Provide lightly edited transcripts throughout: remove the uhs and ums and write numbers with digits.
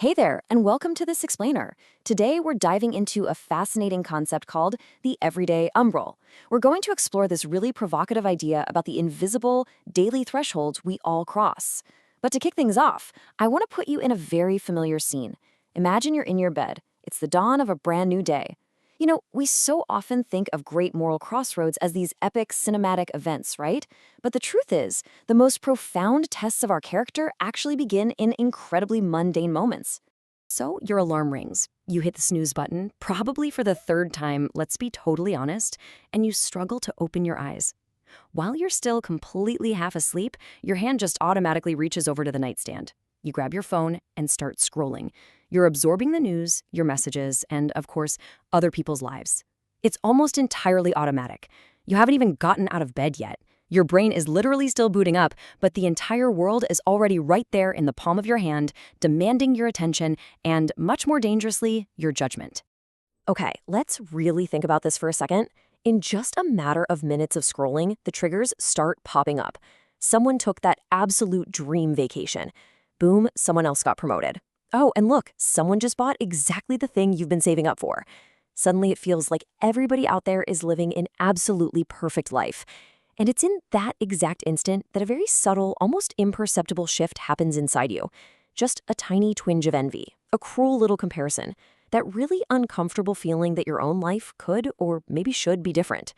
Hey there, and welcome to This Explainer. Today, we're diving into a fascinating concept called the Everyday Umbral. We're going to explore this really provocative idea about the invisible, daily thresholds we all cross. But to kick things off, I want to put you in a very familiar scene. Imagine you're in your bed. It's the dawn of a brand new day. We so often think of great moral crossroads as these epic cinematic events, right? But the truth is, the most profound tests of our character actually begin in incredibly mundane moments. So your alarm rings. You hit the snooze button, probably for the third time, let's be totally honest, and you struggle to open your eyes. While you're still completely half asleep, your hand just automatically reaches over to the nightstand. You grab your phone and start scrolling. You're absorbing the news, your messages, and, of course, other people's lives. It's almost entirely automatic. You haven't even gotten out of bed yet. Your brain is literally still booting up, but the entire world is already right there in the palm of your hand, demanding your attention and, much more dangerously, your judgment. Okay, let's really think about this for a second. In just a matter of minutes of scrolling, the triggers start popping up. Someone took that absolute dream vacation. Boom, someone else got promoted. Oh, and look, someone just bought exactly the thing you've been saving up for. Suddenly it feels like everybody out there is living an absolutely perfect life. And it's in that exact instant that a very subtle, almost imperceptible shift happens inside you. Just a tiny twinge of envy, a cruel little comparison, that really uncomfortable feeling that your own life could or maybe should be different.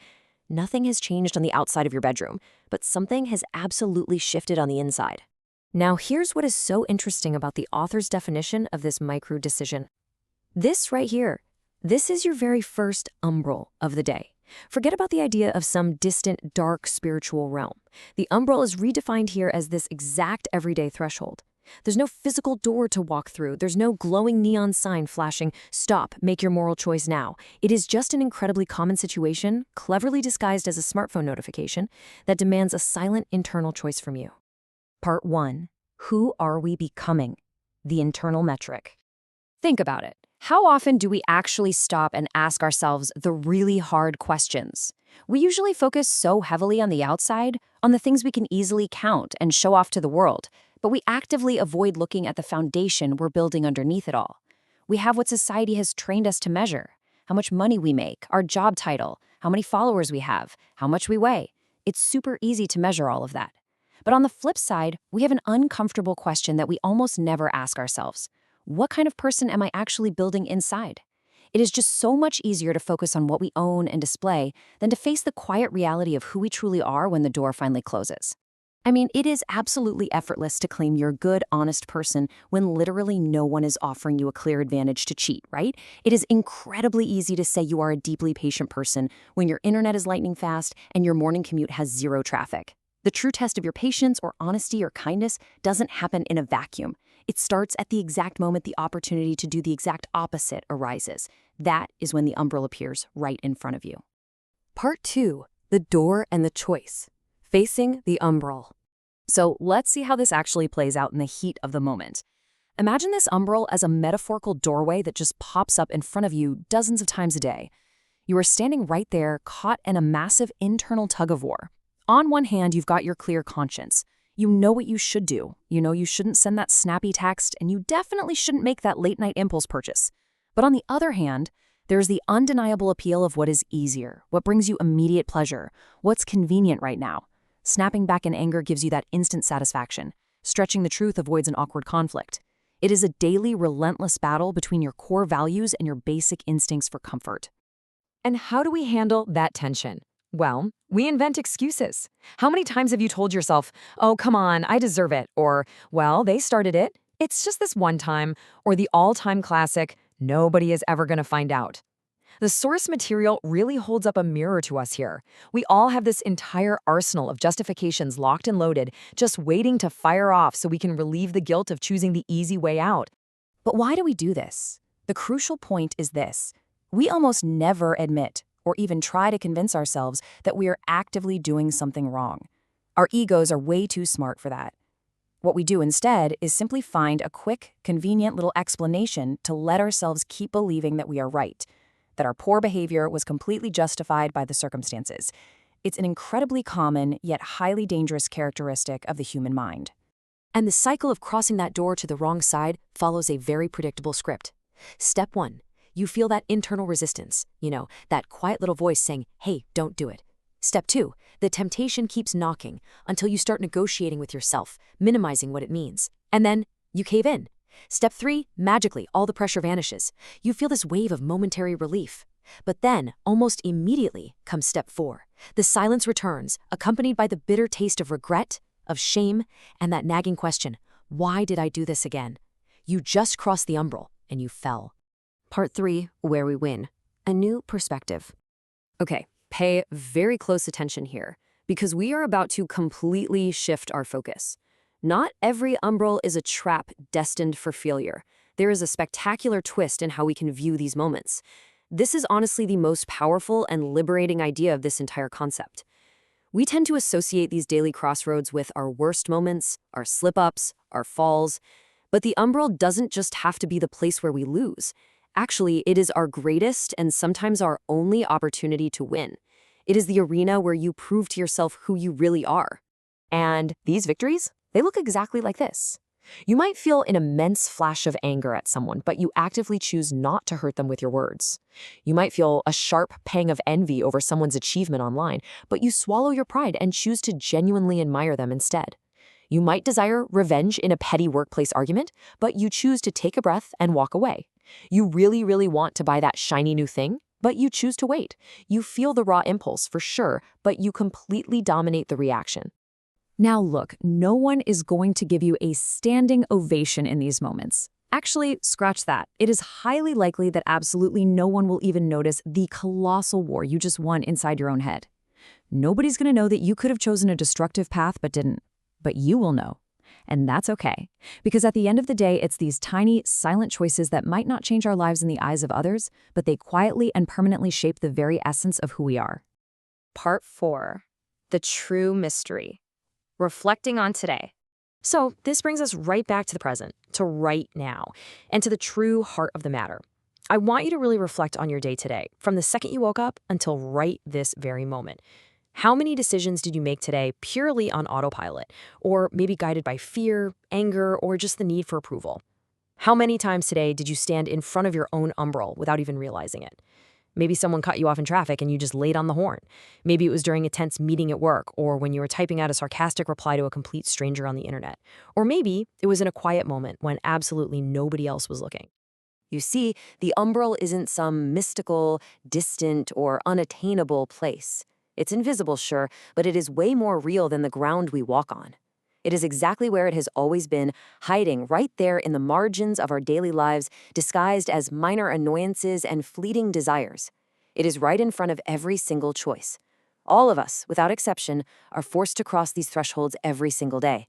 Nothing has changed on the outside of your bedroom, but something has absolutely shifted on the inside. Now, here's what is so interesting about the author's definition of this micro-decision. This right here, this is your very first umbral of the day. Forget about the idea of some distant, dark spiritual realm. The umbral is redefined here as this exact everyday threshold. There's no physical door to walk through. There's no glowing neon sign flashing, "Stop, make your moral choice now." It is just an incredibly common situation, cleverly disguised as a smartphone notification, that demands a silent internal choice from you. Part 1. Who are we becoming? The internal metric. Think about it. How often do we actually stop and ask ourselves the really hard questions? We usually focus so heavily on the outside, on the things we can easily count and show off to the world, but we actively avoid looking at the foundation we're building underneath it all. We have what society has trained us to measure: how much money we make, our job title, how many followers we have, how much we weigh. It's super easy to measure all of that. But on the flip side, we have an uncomfortable question that we almost never ask ourselves. What kind of person am I actually building inside? It is just so much easier to focus on what we own and display than to face the quiet reality of who we truly are when the door finally closes. I mean, it is absolutely effortless to claim you're a good, honest person when literally no one is offering you a clear advantage to cheat, right? It is incredibly easy to say you are a deeply patient person when your internet is lightning fast and your morning commute has zero traffic. The true test of your patience or honesty or kindness doesn't happen in a vacuum. It starts at the exact moment the opportunity to do the exact opposite arises. That is when the umbral appears right in front of you. Part 2. The door and the choice. Facing the umbral. So let's see how this actually plays out in the heat of the moment. Imagine this umbral as a metaphorical doorway that just pops up in front of you dozens of times a day. You are standing right there, caught in a massive internal tug-of-war. On one hand, you've got your clear conscience. You know what you should do. You know you shouldn't send that snappy text, and you definitely shouldn't make that late-night impulse purchase. But on the other hand, there's the undeniable appeal of what is easier, what brings you immediate pleasure, what's convenient right now. Snapping back in anger gives you that instant satisfaction. Stretching the truth avoids an awkward conflict. It is a daily, relentless battle between your core values and your basic instincts for comfort. And how do we handle that tension? Well, we invent excuses. How many times have you told yourself, "Oh, come on, I deserve it," or, "Well, they started it. It's just this one time," or the all-time classic, "Nobody is ever going to find out." The source material really holds up a mirror to us here. We all have this entire arsenal of justifications locked and loaded, just waiting to fire off so we can relieve the guilt of choosing the easy way out. But why do we do this? The crucial point is this: we almost never admit or even try to convince ourselves that we are actively doing something wrong. Our egos are way too smart for that. What we do instead is simply find a quick, convenient little explanation to let ourselves keep believing that we are right, that our poor behavior was completely justified by the circumstances. It's an incredibly common, yet highly dangerous characteristic of the human mind. And the cycle of crossing that door to the wrong side follows a very predictable script. Step 1. You feel that internal resistance, that quiet little voice saying, hey, don't do it. Step 2. The temptation keeps knocking until you start negotiating with yourself, minimizing what it means. And then you cave in. Step 3. Magically, all the pressure vanishes. You feel this wave of momentary relief. But then, almost immediately, comes step 4. The silence returns, accompanied by the bitter taste of regret, of shame, and that nagging question, why did I do this again? You just crossed the umbral, and you fell. Part 3, where we win. A new perspective. Okay, pay very close attention here, because we are about to completely shift our focus. Not every umbral is a trap destined for failure. There is a spectacular twist in how we can view these moments. This is honestly the most powerful and liberating idea of this entire concept. We tend to associate these daily crossroads with our worst moments, our slip-ups, our falls. But the umbral doesn't just have to be the place where we lose. Actually, it is our greatest and sometimes our only opportunity to win. It is the arena where you prove to yourself who you really are. And these victories, they look exactly like this. You might feel an immense flash of anger at someone, but you actively choose not to hurt them with your words. You might feel a sharp pang of envy over someone's achievement online, but you swallow your pride and choose to genuinely admire them instead. You might desire revenge in a petty workplace argument, but you choose to take a breath and walk away. You really, really want to buy that shiny new thing, but you choose to wait. You feel the raw impulse for sure, but you completely dominate the reaction. Now look, no one is going to give you a standing ovation in these moments. Actually, scratch that. It is highly likely that absolutely no one will even notice the colossal war you just won inside your own head. Nobody's going to know that you could have chosen a destructive path but didn't. But you will know. And that's okay. Because at the end of the day, it's these tiny, silent choices that might not change our lives in the eyes of others, but they quietly and permanently shape the very essence of who we are. Part 4. The true mystery. Reflecting on today. So this brings us right back to the present, to right now, and to the true heart of the matter. I want you to really reflect on your day today, from the second you woke up until right this very moment. How many decisions did you make today purely on autopilot, or maybe guided by fear, anger, or just the need for approval? How many times today did you stand in front of your own umbral without even realizing it? Maybe someone cut you off in traffic and you just laid on the horn. Maybe it was during a tense meeting at work, or when you were typing out a sarcastic reply to a complete stranger on the internet. Or maybe it was in a quiet moment when absolutely nobody else was looking. You see, the umbral isn't some mystical, distant, or unattainable place. It's invisible, sure, but it is way more real than the ground we walk on. It is exactly where it has always been, hiding right there in the margins of our daily lives, disguised as minor annoyances and fleeting desires. It is right in front of every single choice. All of us, without exception, are forced to cross these thresholds every single day.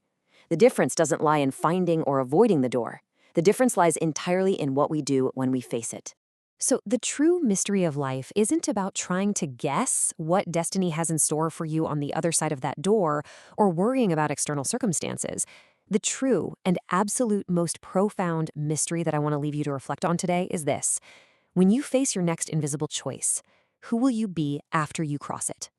The difference doesn't lie in finding or avoiding the door. The difference lies entirely in what we do when we face it. So the true mystery of life isn't about trying to guess what destiny has in store for you on the other side of that door or worrying about external circumstances. The true and absolute most profound mystery that I want to leave you to reflect on today is this. When you face your next invisible choice, who will you be after you cross it?